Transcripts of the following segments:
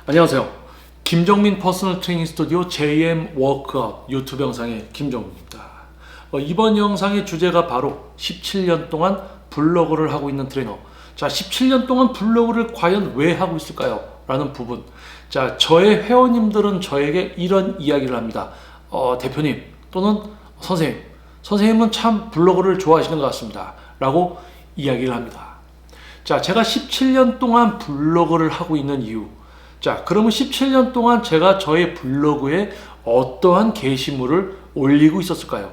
안녕하세요. 김정민 퍼스널 트레이닝 스튜디오 JM 워크아웃 유튜브 영상의 김정민입니다. 이번 영상의 주제가 바로 17년 동안 블로그를 하고 있는 트레이너. 자, 17년 동안 블로그를 과연 왜 하고 있을까요? 라는 부분. 자, 저의 회원님들은 저에게 이런 이야기를 합니다. 대표님 또는 선생님은 참 블로그를 좋아하시는 것 같습니다. 라고 이야기를 합니다. 자, 제가 17년 동안 블로그를 하고 있는 이유. 자, 그러면 17년 동안 제가 저의 블로그에 어떠한 게시물을 올리고 있었을까요?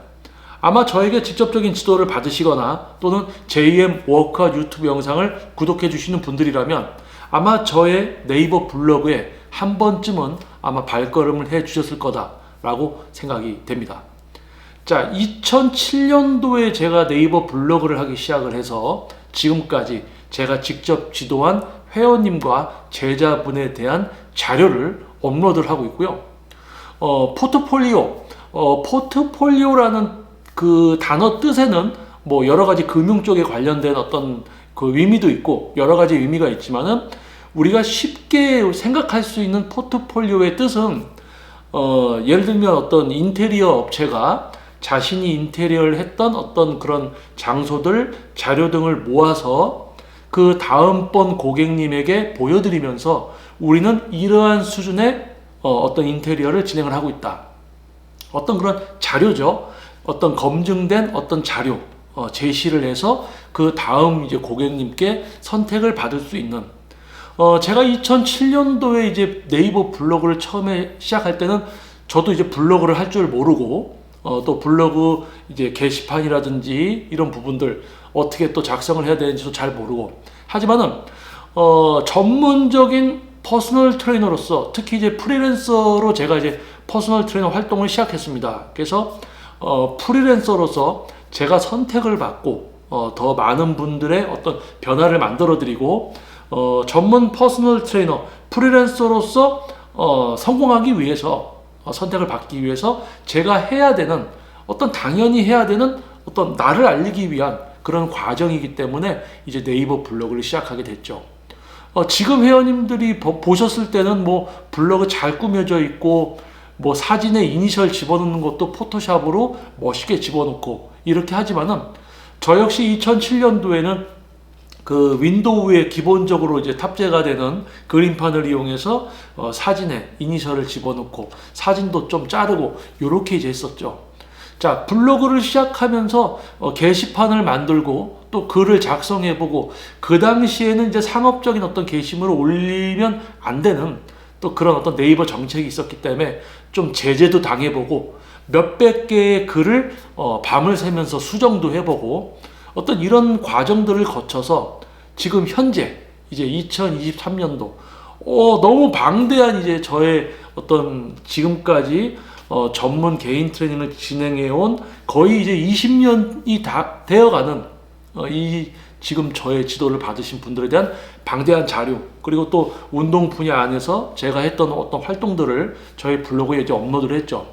아마 저에게 직접적인 지도를 받으시거나 또는 JM 워크아웃 유튜브 영상을 구독해 주시는 분들이라면 아마 저의 네이버 블로그에 한 번쯤은 아마 발걸음을 해 주셨을 거다라고 생각이 됩니다. 자, 2007년도에 제가 네이버 블로그를 하기 시작을 해서 지금까지 제가 직접 지도한 회원님과 제자분에 대한 자료를 업로드를 하고 있고요. 포트폴리오라는 그 단어 뜻에는 뭐 여러 가지 금융 쪽에 관련된 어떤 그 의미도 있고 여러 가지 의미가 있지만은 우리가 쉽게 생각할 수 있는 포트폴리오의 뜻은 예를 들면 어떤 인테리어 업체가 자신이 인테리어를 했던 어떤 그런 장소들, 자료 등을 모아서 그 다음번 고객님에게 보여드리면서 우리는 이러한 수준의 어떤 인테리어를 진행을 하고 있다. 어떤 그런 자료죠. 어떤 검증된 어떤 자료 제시를 해서 그 다음 이제 고객님께 선택을 받을 수 있는. 제가 2007년도에 이제 네이버 블로그를 처음에 시작할 때는 저도 이제 블로그를 할 줄 모르고 또 블로그 이제 게시판이라든지 이런 부분들 어떻게 또 작성을 해야 되는지도 잘 모르고 하지만은 전문적인 퍼스널 트레이너로서 특히 이제 프리랜서로 제가 이제 퍼스널 트레이너 활동을 시작했습니다. 그래서 프리랜서로서 제가 선택을 받고 더 많은 분들의 어떤 변화를 만들어 드리고 전문 퍼스널 트레이너 프리랜서로서 성공하기 위해서 선택을 받기 위해서 제가 해야 되는 당연히 해야 되는 어떤 나를 알리기 위한 그런 과정이기 때문에 이제 네이버 블로그를 시작하게 됐죠. 지금 회원님들이 보셨을 때는 뭐 블로그 잘 꾸며져 있고 뭐 사진에 이니셜 집어넣는 것도 포토샵으로 멋있게 집어넣고 이렇게 하지만은 저 역시 2007년도에는 그 윈도우에 기본적으로 이제 탑재가 되는 그림판을 이용해서 사진에 이니셜을 집어넣고 사진도 좀 자르고 이렇게 이제 했었죠. 자, 블로그를 시작하면서 게시판을 만들고 또 글을 작성해보고 그 당시에는 이제 상업적인 어떤 게시물을 올리면 안 되는 또 그런 어떤 네이버 정책이 있었기 때문에 좀 제재도 당해보고 몇백 개의 글을 밤을 새면서 수정도 해보고 어떤 이런 과정들을 거쳐서 지금 현재 이제 2023년도 너무 방대한 이제 저의 어떤 지금까지 전문 개인 트레이닝을 진행해온 거의 이제 20년이 다 되어가는 이 지금 저의 지도를 받으신 분들에 대한 방대한 자료 그리고 또 운동 분야 안에서 제가 했던 어떤 활동들을 저희 블로그에 이제 업로드를 했죠.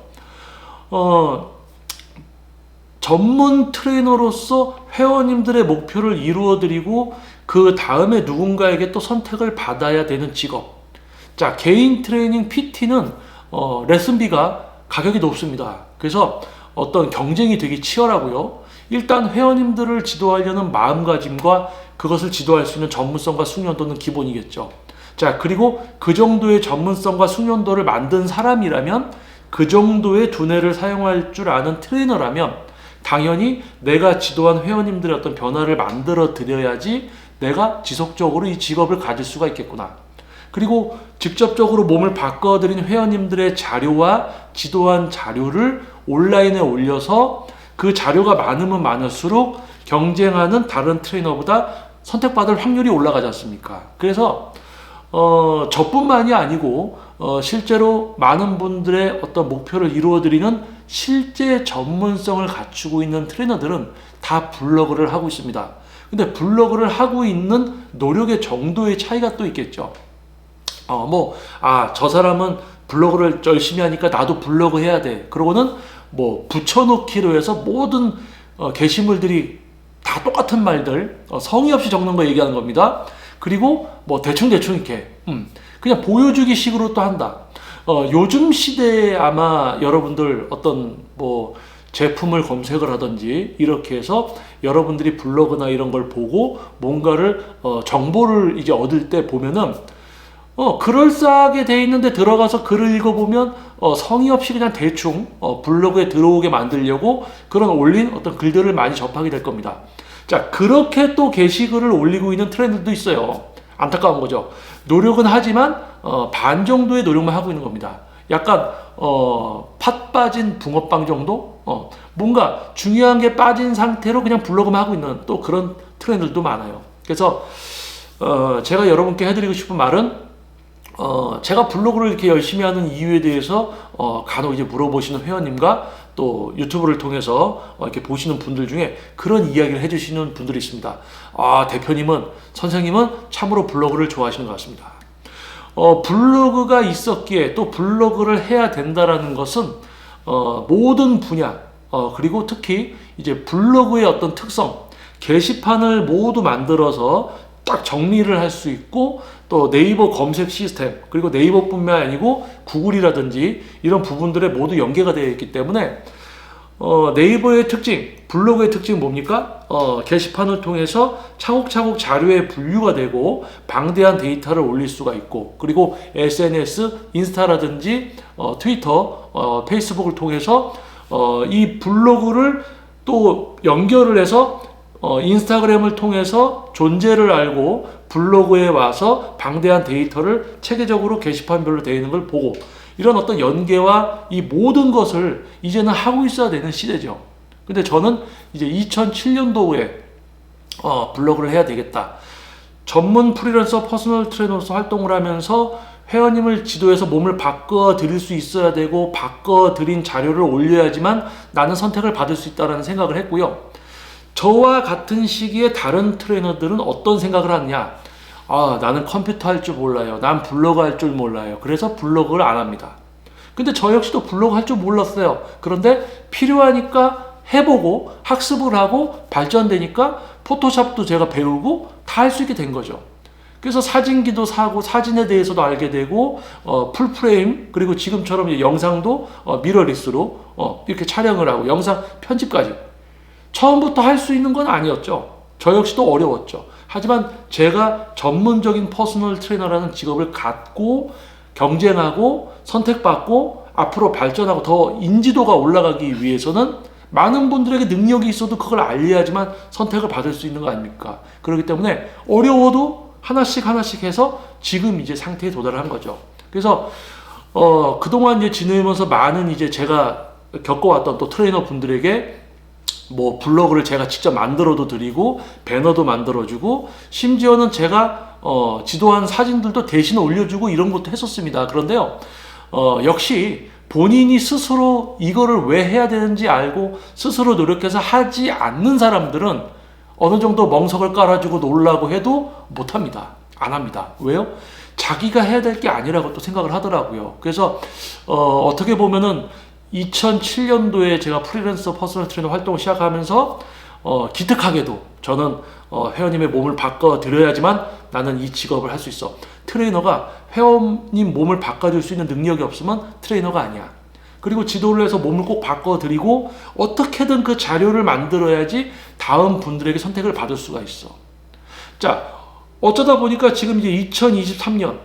전문 트레이너로서 회원님들의 목표를 이루어드리고 그 다음에 누군가에게 또 선택을 받아야 되는 직업. 자, 개인 트레이닝 PT는 레슨비가 가격이 높습니다. 그래서 어떤 경쟁이 되게 치열하고요. 일단 회원님들을 지도하려는 마음가짐과 그것을 지도할 수 있는 전문성과 숙련도는 기본이겠죠. 자, 그리고 그 정도의 전문성과 숙련도를 만든 사람이라면 그 정도의 두뇌를 사용할 줄 아는 트레이너라면 당연히 내가 지도한 회원님들의 어떤 변화를 만들어 드려야지 내가 지속적으로 이 직업을 가질 수가 있겠구나. 그리고 직접적으로 몸을 바꿔드린 회원님들의 자료와 지도한 자료를 온라인에 올려서 그 자료가 많으면 많을수록 경쟁하는 다른 트레이너보다 선택받을 확률이 올라가지 않습니까? 그래서 저뿐만이 아니고 실제로 많은 분들의 어떤 목표를 이루어드리는 실제 전문성을 갖추고 있는 트레이너들은 다 블로그를 하고 있습니다. 근데 블로그를 하고 있는 노력의 정도의 차이가 또 있겠죠. 저 사람은 블로그를 열심히 하니까 나도 블로그 해야 돼. 그러고는 뭐 붙여놓기로 해서 모든 게시물들이 다 똑같은 말들, 성의 없이 적는 거 얘기하는 겁니다. 그리고 뭐 대충 이렇게 그냥 보여주기 식으로 또 한다. 요즘 시대에 아마 여러분들 어떤 뭐 제품을 검색을 하든지 이렇게 해서 여러분들이 블로그나 이런 걸 보고 뭔가를 정보를 이제 얻을 때 보면은 그럴싸하게 돼 있는데 들어가서 글을 읽어보면 성의 없이 그냥 대충 블로그에 들어오게 만들려고 그런 올린 어떤 글들을 많이 접하게 될 겁니다. 자, 그렇게 또 게시글을 올리고 있는 트렌드도 있어요. 안타까운 거죠. 노력은 하지만 반 정도의 노력만 하고 있는 겁니다. 약간 팥 빠진 붕어빵 정도? 뭔가 중요한 게 빠진 상태로 그냥 블로그만 하고 있는 또 그런 트렌드들도 많아요. 그래서 제가 여러분께 해드리고 싶은 말은 제가 블로그를 이렇게 열심히 하는 이유에 대해서 간혹 이제 물어보시는 회원님과 또 유튜브를 통해서 이렇게 보시는 분들 중에 그런 이야기를 해주시는 분들이 있습니다. 대표님은, 선생님은 참으로 블로그를 좋아하시는 것 같습니다. 블로그가 있었기에 또 블로그를 해야 된다라는 것은 모든 분야, 그리고 특히 이제 블로그의 어떤 특성, 게시판을 모두 만들어서 딱 정리를 할 수 있고 또 네이버 검색 시스템, 그리고 네이버뿐만 아니고 구글이라든지 이런 부분들에 모두 연계가 되어 있기 때문에 네이버의 특징, 블로그의 특징은 뭡니까? 게시판을 통해서 차곡차곡 자료에 분류가 되고 방대한 데이터를 올릴 수가 있고, 그리고 SNS, 인스타라든지 트위터, 페이스북을 통해서 이 블로그를 또 연결을 해서 인스타그램을 통해서 존재를 알고 블로그에 와서 방대한 데이터를 체계적으로 게시판별로 되어 있는 걸 보고, 이런 어떤 연계와 이 모든 것을 이제는 하고 있어야 되는 시대죠. 근데 저는 이제 2007년도에 블로그를 해야 되겠다. 전문 프리랜서 퍼스널 트레이너로서 활동을 하면서 회원님을 지도해서 몸을 바꿔 드릴 수 있어야 되고, 바꿔 드린 자료를 올려야지만 나는 선택을 받을 수 있다는 생각을 했고요. 저와 같은 시기에 다른 트레이너들은 어떤 생각을 하느냐? 나는 컴퓨터 할 줄 몰라요. 난 블로그 할 줄 몰라요. 그래서 블로그를 안 합니다. 근데 저 역시도 블로그 할 줄 몰랐어요. 그런데 필요하니까 해보고 학습을 하고 발전되니까 포토샵도 제가 배우고 다 할 수 있게 된 거죠. 그래서 사진기도 사고 사진에 대해서도 알게 되고 풀프레임, 그리고 지금처럼 영상도 미러리스로 이렇게 촬영을 하고 영상 편집까지 처음부터 할 수 있는 건 아니었죠. 저 역시도 어려웠죠. 하지만 제가 전문적인 퍼스널 트레이너라는 직업을 갖고 경쟁하고 선택받고 앞으로 발전하고 더 인지도가 올라가기 위해서는 많은 분들에게 능력이 있어도 그걸 알려야지만 선택을 받을 수 있는 거 아닙니까? 그렇기 때문에 어려워도 하나씩 해서 지금 이제 상태에 도달한 거죠. 그래서 그동안 이제 지내면서 많은 이제 제가 겪어왔던 또 트레이너 분들에게 뭐 블로그를 제가 직접 만들어도 드리고 배너도 만들어주고 심지어는 제가 지도한 사진들도 대신 올려주고 이런 것도 했었습니다. 그런데요, 역시 본인이 스스로 이거를 왜 해야 되는지 알고 스스로 노력해서 하지 않는 사람들은 어느 정도 멍석을 깔아주고 놀라고 해도 못합니다. 안 합니다. 왜요? 자기가 해야 될 게 아니라고 또 생각을 하더라고요. 그래서 어떻게 보면은 2007년도에 제가 프리랜서 퍼스널 트레이너 활동을 시작하면서 기특하게도 저는 회원님의 몸을 바꿔드려야지만 나는 이 직업을 할 수 있어. 트레이너가 회원님 몸을 바꿔줄 수 있는 능력이 없으면 트레이너가 아니야. 그리고 지도를 해서 몸을 꼭 바꿔드리고 어떻게든 그 자료를 만들어야지 다음 분들에게 선택을 받을 수가 있어. 자, 어쩌다 보니까 지금 이제 2023년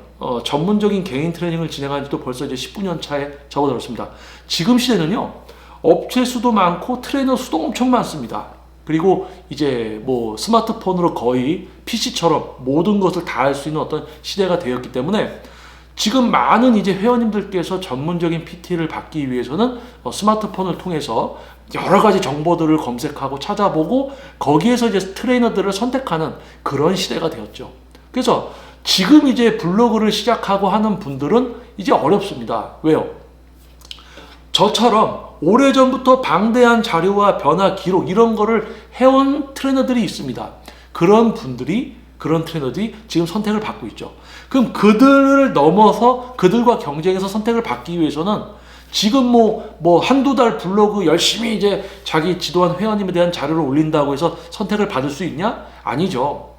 전문적인 개인 트레이닝을 진행한 지도 벌써 이제 19년 차에 접어들었습니다. 지금 시대는요, 업체 수도 많고 트레이너 수도 엄청 많습니다. 그리고 이제 뭐 스마트폰으로 거의 PC처럼 모든 것을 다 할 수 있는 어떤 시대가 되었기 때문에 지금 많은 이제 회원님들께서 전문적인 PT를 받기 위해서는 스마트폰을 통해서 여러 가지 정보들을 검색하고 찾아보고 거기에서 이제 트레이너들을 선택하는 그런 시대가 되었죠. 그래서 지금 이제 블로그를 시작하고 하는 분들은 이제 어렵습니다. 왜요? 저처럼 오래전부터 방대한 자료와 변화 기록 이런 거를 해온 트레이너들이 있습니다. 그런 트레이너들이 지금 선택을 받고 있죠. 그럼 그들을 넘어서 그들과 경쟁해서 선택을 받기 위해서는 지금 뭐 한두 달 블로그 열심히 이제 자기 지도한 회원님에 대한 자료를 올린다고 해서 선택을 받을 수 있냐? 아니죠.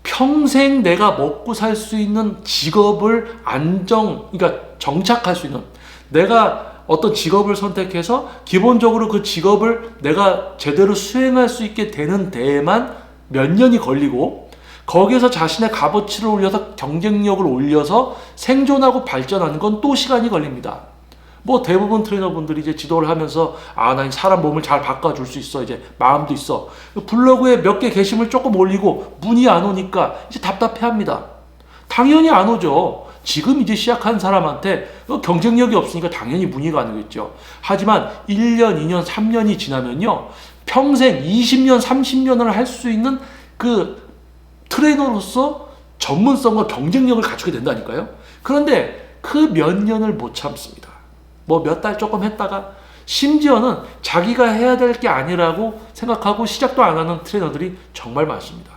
평생 내가 먹고 살 수 있는 직업을 그러니까 정착할 수 있는, 내가 어떤 직업을 선택해서 기본적으로 그 직업을 내가 제대로 수행할 수 있게 되는 데에만 몇 년이 걸리고, 거기에서 자신의 값어치를 올려서 경쟁력을 올려서 생존하고 발전하는 건 또 시간이 걸립니다. 뭐 대부분 트레이너분들이 이제 지도를 하면서 나 사람 몸을 잘 바꿔줄 수 있어, 이제 마음도 있어, 블로그에 몇 개 게시물 조금 올리고 문의 안 오니까 이제 답답해합니다. 당연히 안 오죠. 지금 이제 시작한 사람한테 경쟁력이 없으니까 당연히 문의가 안 오겠죠. 하지만 1년, 2년, 3년이 지나면요, 평생 20년, 30년을 할 수 있는 그 트레이너로서 전문성과 경쟁력을 갖추게 된다니까요. 그런데 그 몇 년을 못 참습니다. 뭐 몇 달 조금 했다가, 심지어는 자기가 해야 될 게 아니라고 생각하고 시작도 안 하는 트레이너들이 정말 많습니다.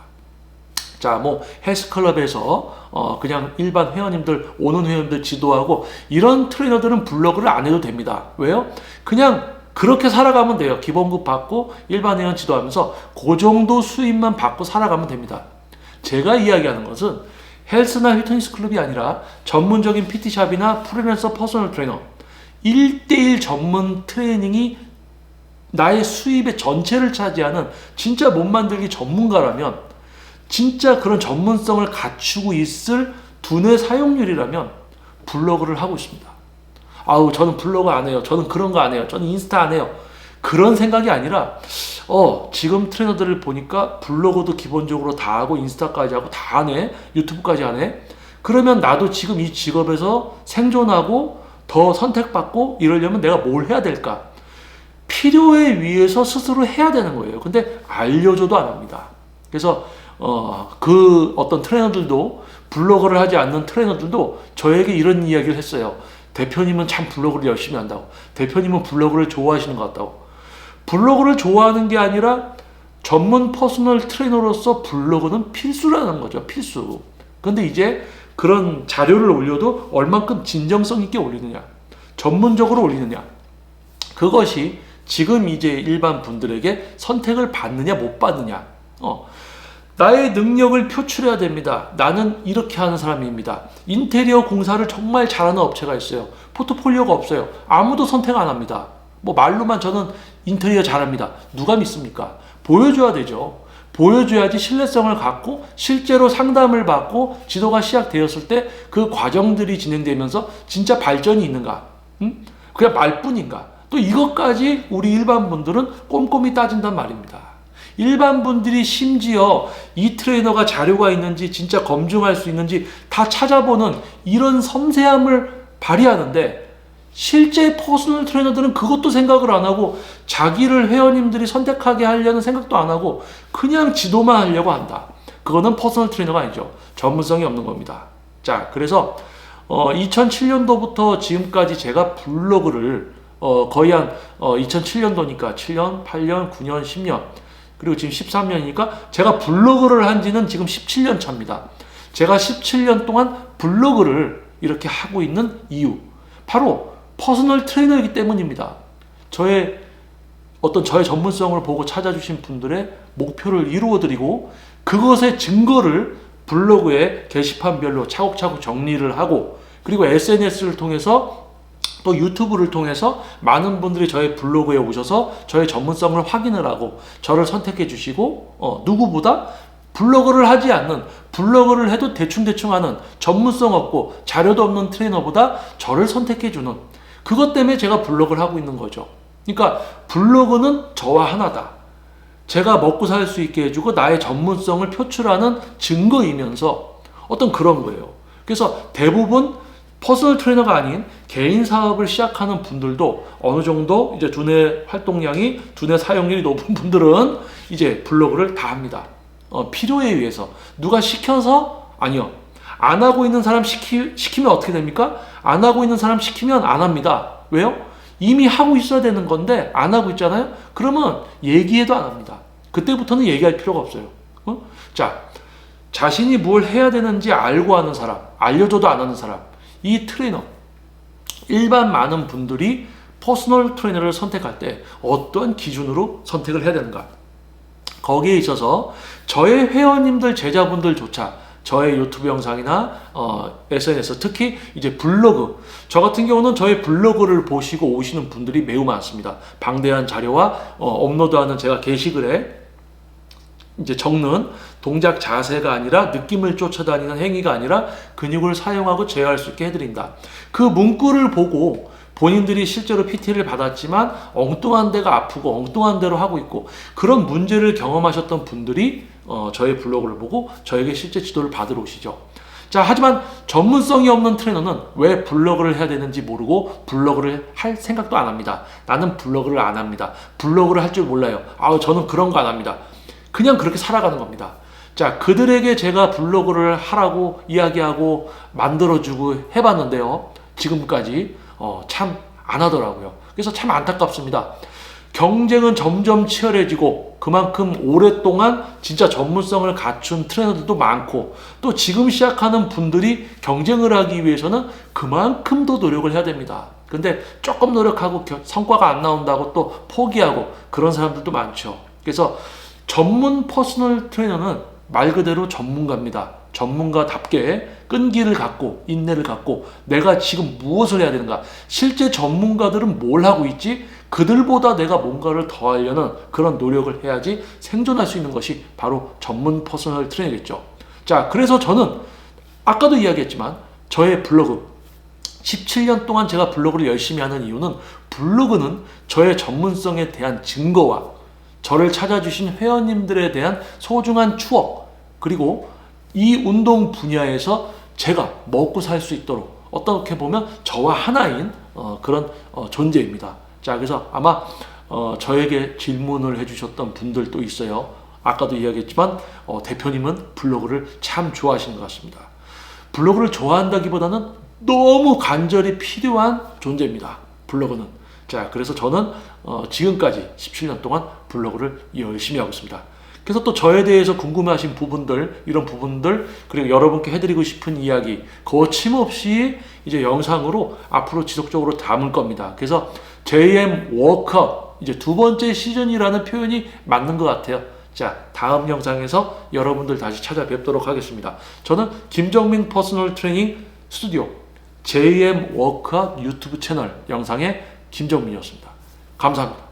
자, 뭐 헬스클럽에서 그냥 일반 회원님들, 오는 회원님들 지도하고 이런 트레이너들은 블로그를 안 해도 됩니다. 왜요? 그냥 그렇게 살아가면 돼요. 기본급 받고 일반 회원 지도하면서 그 정도 수입만 받고 살아가면 됩니다. 제가 이야기하는 것은 헬스나 피트니스 클럽이 아니라 전문적인 PT샵이나 프리랜서 퍼스널 트레이너, 1대1 전문 트레이닝이 나의 수입의 전체를 차지하는 진짜 몸 만들기 전문가라면, 진짜 그런 전문성을 갖추고 있을 두뇌 사용률이라면 블로그를 하고 있습니다. 저는 블로그 안 해요, 저는 그런 거 안 해요, 저는 인스타 안 해요, 그런 생각이 아니라 지금 트레이너들을 보니까 블로그도 기본적으로 다 하고 인스타까지 하고 다 하네, 유튜브까지 하네. 그러면 나도 지금 이 직업에서 생존하고 더 선택받고 이러려면 내가 뭘 해야 될까? 필요에 의해서 스스로 해야 되는 거예요. 근데 알려줘도 안 합니다. 그래서 그 어떤 트레이너들도, 블로그를 하지 않는 트레이너들도 저에게 이런 이야기를 했어요. 대표님은 참 블로그를 열심히 한다고. 대표님은 블로그를 좋아하시는 것 같다고. 블로그를 좋아하는 게 아니라 전문 퍼스널 트레이너로서 블로그는 필수라는 거죠. 필수. 근데 이제 그런 자료를 올려도 얼만큼 진정성 있게 올리느냐, 전문적으로 올리느냐, 그것이 지금 이제 일반 분들에게 선택을 받느냐 못 받느냐. 나의 능력을 표출해야 됩니다. 나는 이렇게 하는 사람입니다. 인테리어 공사를 정말 잘하는 업체가 있어요. 포트폴리오가 없어요. 아무도 선택 안 합니다. 뭐 말로만 저는 인테리어 잘합니다. 누가 믿습니까? 보여줘야 되죠. 보여줘야지 신뢰성을 갖고 실제로 상담을 받고 지도가 시작되었을 때 그 과정들이 진행되면서 진짜 발전이 있는가? 그냥 말뿐인가? 또 이것까지 우리 일반 분들은 꼼꼼히 따진단 말입니다. 일반 분들이 심지어 이 트레이너가 자료가 있는지 진짜 검증할 수 있는지 다 찾아보는 이런 섬세함을 발휘하는데, 실제 퍼스널 트레이너들은 그것도 생각을 안 하고 자기를 회원님들이 선택하게 하려는 생각도 안 하고 그냥 지도만 하려고 한다. 그거는 퍼스널 트레이너가 아니죠. 전문성이 없는 겁니다. 자, 그래서 2007년도부터 지금까지 제가 블로그를 거의 한 2007년도니까 7년, 8년, 9년, 10년, 그리고 지금 13년이니까 제가 블로그를 한 지는 지금 17년 차입니다. 제가 17년 동안 블로그를 이렇게 하고 있는 이유, 바로 퍼스널 트레이너이기 때문입니다. 저의 전문성을 보고 찾아주신 분들의 목표를 이루어드리고, 그것의 증거를 블로그에 게시판별로 차곡차곡 정리를 하고, 그리고 SNS를 통해서 또 유튜브를 통해서 많은 분들이 저의 블로그에 오셔서 저의 전문성을 확인을 하고 저를 선택해 주시고, 누구보다 블로그를 하지 않는, 블로그를 해도 대충대충 하는, 전문성 없고 자료도 없는 트레이너보다 저를 선택해 주는, 그것 때문에 제가 블로그를 하고 있는 거죠. 그러니까 블로그는 저와 하나다. 제가 먹고 살 수 있게 해주고 나의 전문성을 표출하는 증거이면서 어떤 그런 거예요. 그래서 대부분 퍼스널 트레이너가 아닌 개인 사업을 시작하는 분들도 어느 정도 이제 두뇌 활동량이, 두뇌 사용률이 높은 분들은 이제 블로그를 다 합니다. 필요에 의해서. 누가 시켜서? 아니요. 안 하고 있는 사람 시키면 어떻게 됩니까? 안 하고 있는 사람 시키면 안 합니다. 왜요? 이미 하고 있어야 되는 건데 안 하고 있잖아요? 그러면 얘기해도 안 합니다. 그때부터는 얘기할 필요가 없어요. 자, 자신이 뭘 해야 되는지 알고 하는 사람, 알려줘도 안 하는 사람, 이 트레이너, 일반 많은 분들이 퍼스널 트레이너를 선택할 때 어떤 기준으로 선택을 해야 되는가? 거기에 있어서 저의 회원님들, 제자분들조차 저의 유튜브 영상이나 SNS, 특히 이제 블로그, 저 같은 경우는 저의 블로그를 보시고 오시는 분들이 매우 많습니다. 방대한 자료와 업로드하는 제가 게시글에 이제 적는 동작 자세가 아니라 느낌을 쫓아다니는 행위가 아니라 근육을 사용하고 제어할 수 있게 해드린다. 그 문구를 보고 본인들이 실제로 PT를 받았지만 엉뚱한 데가 아프고 엉뚱한 대로 하고 있고 그런 문제를 경험하셨던 분들이 저의 블로그를 보고 저에게 실제 지도를 받으러 오시죠. 자, 하지만 전문성이 없는 트레이너는 왜 블로그를 해야 되는지 모르고 블로그를 할 생각도 안 합니다. 나는 블로그를 안 합니다. 블로그를 할 줄 몰라요. 저는 그런 거 안 합니다. 그냥 그렇게 살아가는 겁니다. 자, 그들에게 제가 블로그를 하라고 이야기하고 만들어주고 해봤는데요. 지금까지 참 안 하더라고요. 그래서 참 안타깝습니다. 경쟁은 점점 치열해지고 그만큼 오랫동안 진짜 전문성을 갖춘 트레이너들도 많고 또 지금 시작하는 분들이 경쟁을 하기 위해서는 그만큼 더 노력을 해야 됩니다. 근데 조금 노력하고 성과가 안 나온다고 또 포기하고 그런 사람들도 많죠. 그래서 전문 퍼스널 트레이너는 말 그대로 전문가입니다. 전문가답게 끈기를 갖고 인내를 갖고 내가 지금 무엇을 해야 되는가, 실제 전문가들은 뭘 하고 있지, 그들보다 내가 뭔가를 더 하려는 그런 노력을 해야지 생존할 수 있는 것이 바로 전문 퍼스널 트레이너겠죠. 자, 그래서 저는 아까도 이야기했지만 저의 블로그 17년 동안 제가 블로그를 열심히 하는 이유는 블로그는 저의 전문성에 대한 증거와 저를 찾아주신 회원님들에 대한 소중한 추억, 그리고 이 운동 분야에서 제가 먹고 살 수 있도록 어떻게 보면 저와 하나인 그런 존재입니다. 자, 그래서 아마 저에게 질문을 해주셨던 분들도 있어요. 아까도 이야기했지만 대표님은 블로그를 참 좋아하시는 것 같습니다. 블로그를 좋아한다기보다는 너무 간절히 필요한 존재입니다. 블로그는. 자, 그래서 저는 지금까지 17년 동안 블로그를 열심히 하고 있습니다. 그래서 또 저에 대해서 궁금해하신 부분들, 이런 부분들, 그리고 여러분께 해드리고 싶은 이야기 거침없이 이제 영상으로 앞으로 지속적으로 담을 겁니다. 그래서 JM 워크아웃 이제 두 번째 시즌이라는 표현이 맞는 것 같아요. 자, 다음 영상에서 여러분들 다시 찾아뵙도록 하겠습니다. 저는 김정민 퍼스널 트레이닝 스튜디오 JM 워크아웃 유튜브 채널 영상의 김정민이었습니다. 감사합니다.